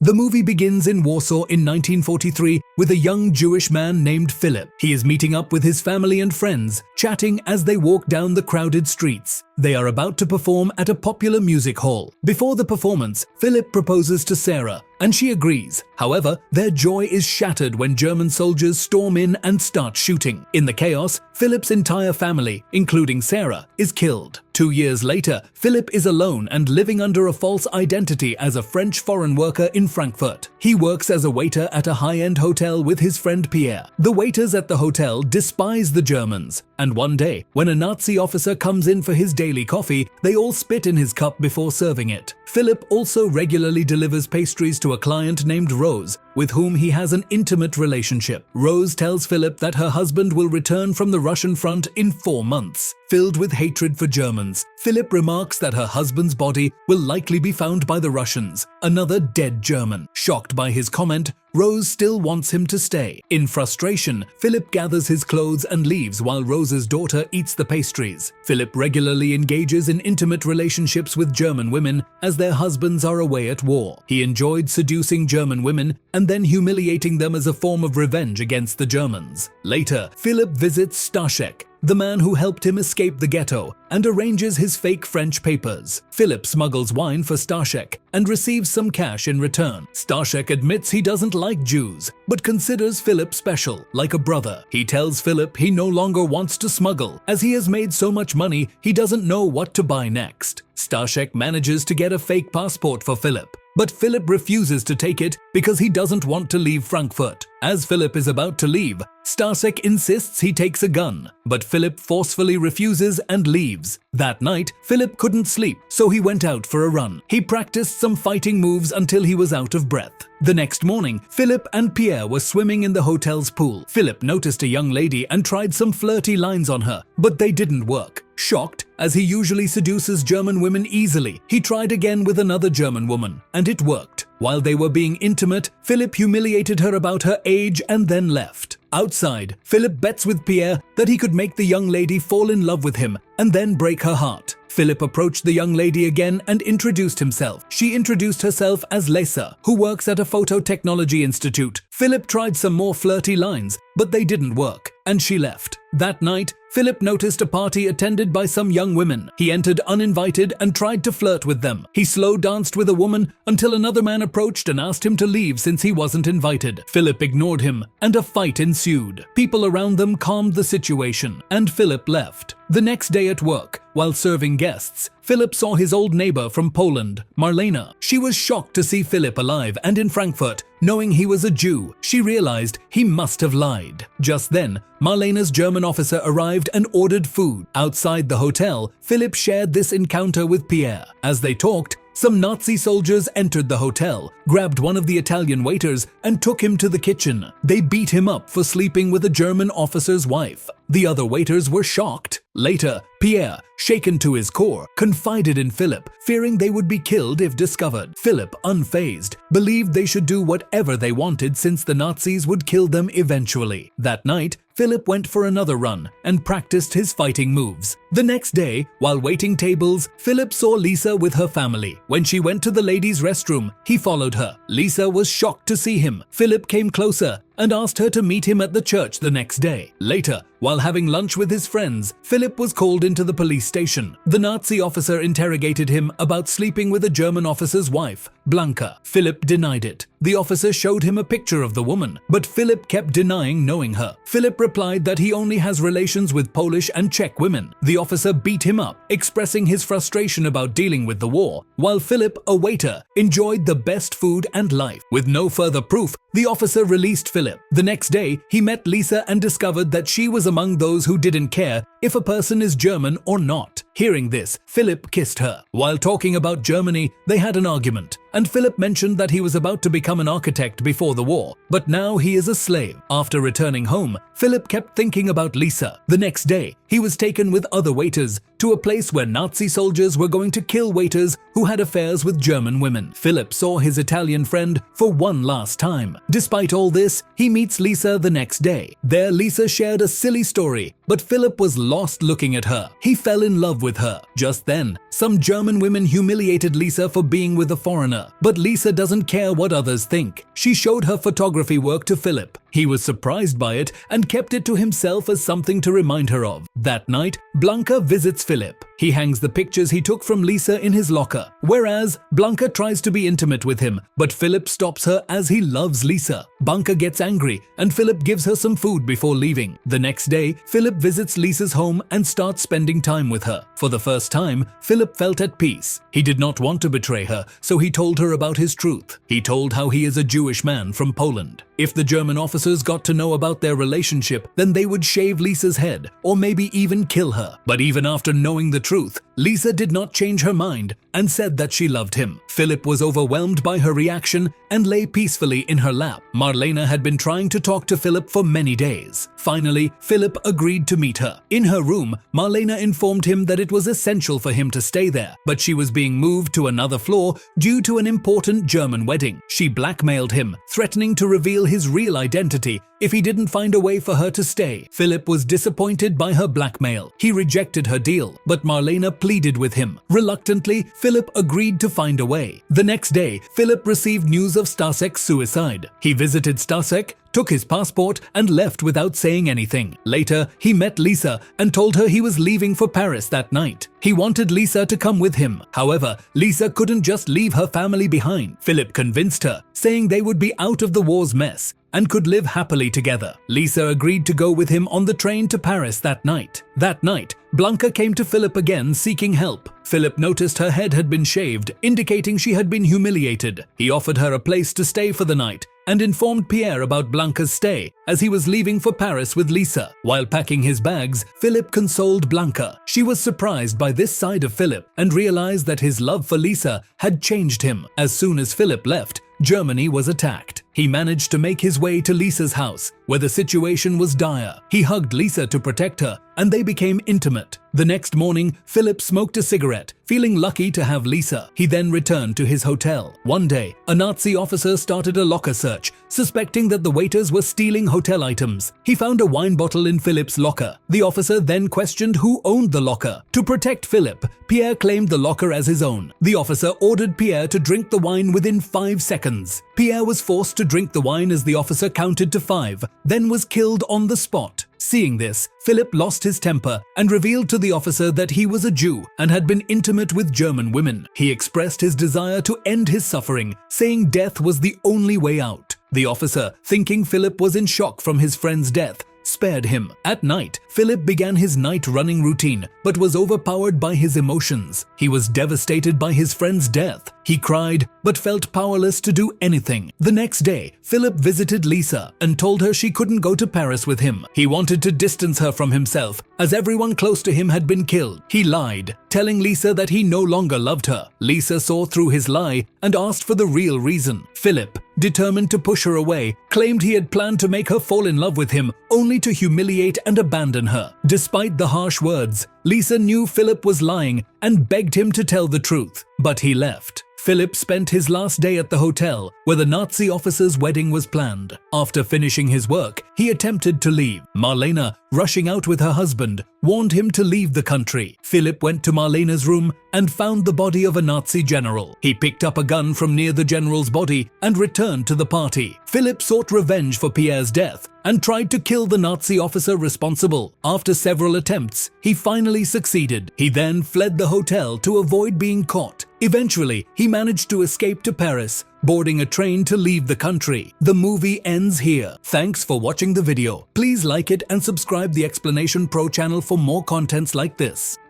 The movie begins in Warsaw in 1943 with a young Jewish man named Philip. He is meeting up with his family and friends, chatting as they walk down the crowded streets. They are about to perform at a popular music hall. Before the performance, Philip proposes to Sarah, and she agrees. However, their joy is shattered when German soldiers storm in and start shooting. In the chaos, Philip's entire family, including Sarah, is killed. 2 years later, Philip is alone and living under a false identity as a French foreign worker in Frankfurt. He works as a waiter at a high-end hotel with his friend Pierre. The waiters at the hotel despise the Germans, and one day, when a Nazi officer comes in for his daily coffee, they all spit in his cup before serving it. Philip also regularly delivers pastries to a client named Rose, with whom he has an intimate relationship. Rose tells Philip that her husband will return from the Russian front in 4 months. Filled with hatred for Germans, Philip remarks that her husband's body will likely be found by the Russians, another dead German. Shocked by his comment, Rose still wants him to stay. In frustration, Philip gathers his clothes and leaves while Rose's daughter eats the pastries. Philip regularly engages in intimate relationships with German women as their husbands are away at war. He enjoyed seducing German women and then humiliating them as a form of revenge against the Germans. Later, Philip visits Staszek, the man who helped him escape the ghetto, and arranges his fake French papers. Philip smuggles wine for Staszek and receives some cash in return. Staszek admits he doesn't like Jews, but considers Philip special, like a brother. He tells Philip he no longer wants to smuggle, as he has made so much money he doesn't know what to buy next. Staszek manages to get a fake passport for Philip, but Philip refuses to take it because he doesn't want to leave Frankfurt. As Philip is about to leave, Staszek insists he takes a gun, but Philip forcefully refuses and leaves. That night, Philip couldn't sleep, so he went out for a run. He practiced some fighting moves until he was out of breath. The next morning, Philip and Pierre were swimming in the hotel's pool. Philip noticed a young lady and tried some flirty lines on her, but they didn't work. Shocked, as he usually seduces German women easily, he tried again with another German woman, and it worked. While they were being intimate, Philip humiliated her about her age and then left. Outside, Philip bets with Pierre that he could make the young lady fall in love with him and then break her heart. Philip approached the young lady again and introduced himself. She introduced herself as Lisa, who works at a photo technology institute. Philip tried some more flirty lines, but they didn't work, and she left. That night, Philip noticed a party attended by some young women. He entered uninvited and tried to flirt with them. He slow danced with a woman until another man approached and asked him to leave since he wasn't invited. Philip ignored him, and a fight ensued. People around them calmed the situation, and Philip left. The next day at work, while serving guests, Philip saw his old neighbor from Poland, Marlena. She was shocked to see Philip alive and in Frankfurt. Knowing he was a Jew, she realized he must have lied. Just then, Marlena's German officer arrived and ordered food. Outside the hotel, Philip shared this encounter with Pierre. As they talked, some Nazi soldiers entered the hotel, grabbed one of the Italian waiters, and took him to the kitchen. They beat him up for sleeping with a German officer's wife. The other waiters were shocked. Later, Pierre, shaken to his core, confided in Philip, fearing they would be killed if discovered. Philip, unfazed, believed they should do whatever they wanted since the Nazis would kill them eventually. That night, Philip went for another run and practiced his fighting moves. The next day, while waiting tables, Philip saw Lisa with her family. When she went to the ladies' restroom, he followed her. Lisa was shocked to see him. Philip came closer and asked her to meet him at the church the next day. Later, while having lunch with his friends, Philip was called into the police station. The Nazi officer interrogated him about sleeping with a German officer's wife, Blanca. Philip denied it. The officer showed him a picture of the woman, but Philip kept denying knowing her. Philip replied that he only has relations with Polish and Czech women. The officer beat him up, expressing his frustration about dealing with the war, while Philip, a waiter, enjoyed the best food and life. With no further proof, the officer released Philip. The next day, he met Lisa and discovered that she was among those who didn't care if a person is German or not. Hearing this, Philip kissed her. While talking about Germany, they had an argument, and Philip mentioned that he was about to become an architect before the war, but now he is a slave. After returning home, Philip kept thinking about Lisa. The next day, he was taken with other waiters to to a place where Nazi soldiers were going to kill waiters who had affairs with German women. Philip saw his Italian friend for one last time. Despite all this, he meets Lisa the next day. There, Lisa shared a silly story, but Philip was lost looking at her. He fell in love with her. Just then, some German women humiliated Lisa for being with a foreigner. But Lisa doesn't care what others think. She showed her photography work to Philip. He was surprised by it and kept it to himself as something to remind her of. That night, Blanca visits Philip. He hangs the pictures he took from Lisa in his locker. Whereas, Blanca tries to be intimate with him, but Philip stops her as he loves Lisa. Blanca gets angry and Philip gives her some food before leaving. The next day, Philip visits Lisa's home and starts spending time with her. For the first time, Philip felt at peace. He did not want to betray her, so he told her about his truth. He told how he is a Jewish man from Poland. If the German officers got to know about their relationship, then they would shave Lisa's head, or maybe even kill her. But even after knowing the truth, Lisa did not change her mind and said that she loved him. Philip was overwhelmed by her reaction and lay peacefully in her lap. Marlena had been trying to talk to Philip for many days. Finally, Philip agreed to meet her. In her room, Marlena informed him that it was essential for him to stay there, but she was being moved to another floor due to an important German wedding. She blackmailed him, threatening to reveal his real identity if he didn't find a way for her to stay. Philip was disappointed by her blackmail. He rejected her deal, but Marlena pleaded with him. Reluctantly, Philip agreed to find a way. The next day, Philip received news of Stasek's suicide. He visited Stasek, took his passport, and left without saying anything. Later, he met Lisa and told her he was leaving for Paris that night. He wanted Lisa to come with him. However, Lisa couldn't just leave her family behind. Philip convinced her, saying they would be out of the war's mess and could live happily together. Lisa agreed to go with him on the train to Paris that night. That night, Blanca came to Philip again seeking help. Philip noticed her head had been shaved, indicating she had been humiliated. He offered her a place to stay for the night and informed Pierre about Blanca's stay as he was leaving for Paris with Lisa. While packing his bags, Philip consoled Blanca. She was surprised by this side of Philip and realized that his love for Lisa had changed him. As soon as Philip left, Germany was attacked. He managed to make his way to Lisa's house, where the situation was dire. He hugged Lisa to protect her, and they became intimate. The next morning, Philip smoked a cigarette, feeling lucky to have Lisa. He then returned to his hotel. One day, a Nazi officer started a locker search, suspecting that the waiters were stealing hotel items. He found a wine bottle in Philip's locker. The officer then questioned who owned the locker. To protect Philip, Pierre claimed the locker as his own. The officer ordered Pierre to drink the wine within 5 seconds. Pierre was forced to drink the wine as the officer counted to 5, then was killed on the spot. Seeing this, Philip lost his temper and revealed to the officer that he was a Jew and had been intimate with German women. He expressed his desire to end his suffering, saying death was the only way out. The officer, thinking Philip was in shock from his friend's death, spared him. At night, Philip began his night running routine, but was overpowered by his emotions. He was devastated by his friend's death. He cried, but felt powerless to do anything. The next day, Philip visited Lisa and told her she couldn't go to Paris with him. He wanted to distance her from himself, as everyone close to him had been killed. He lied, telling Lisa that he no longer loved her. Lisa saw through his lie and asked for the real reason. Philip, determined to push her away, claimed he had planned to make her fall in love with him, only to humiliate and abandon her. Despite the harsh words, Lisa knew Philip was lying and begged him to tell the truth, but he left. Philip spent his last day at the hotel where the Nazi officer's wedding was planned. After finishing his work, he attempted to leave. Marlena, rushing out with her husband, warned him to leave the country. Philip went to Marlena's room and found the body of a Nazi general. He picked up a gun from near the general's body and returned to the party. Philip sought revenge for Pierre's death and tried to kill the Nazi officer responsible. After several attempts, he finally succeeded. He then fled the hotel to avoid being caught. Eventually, he managed to escape to Paris, boarding a train to leave the country. The movie ends here. Thanks for watching the video. Please like it and subscribe the Explanation Pro channel for more contents like this.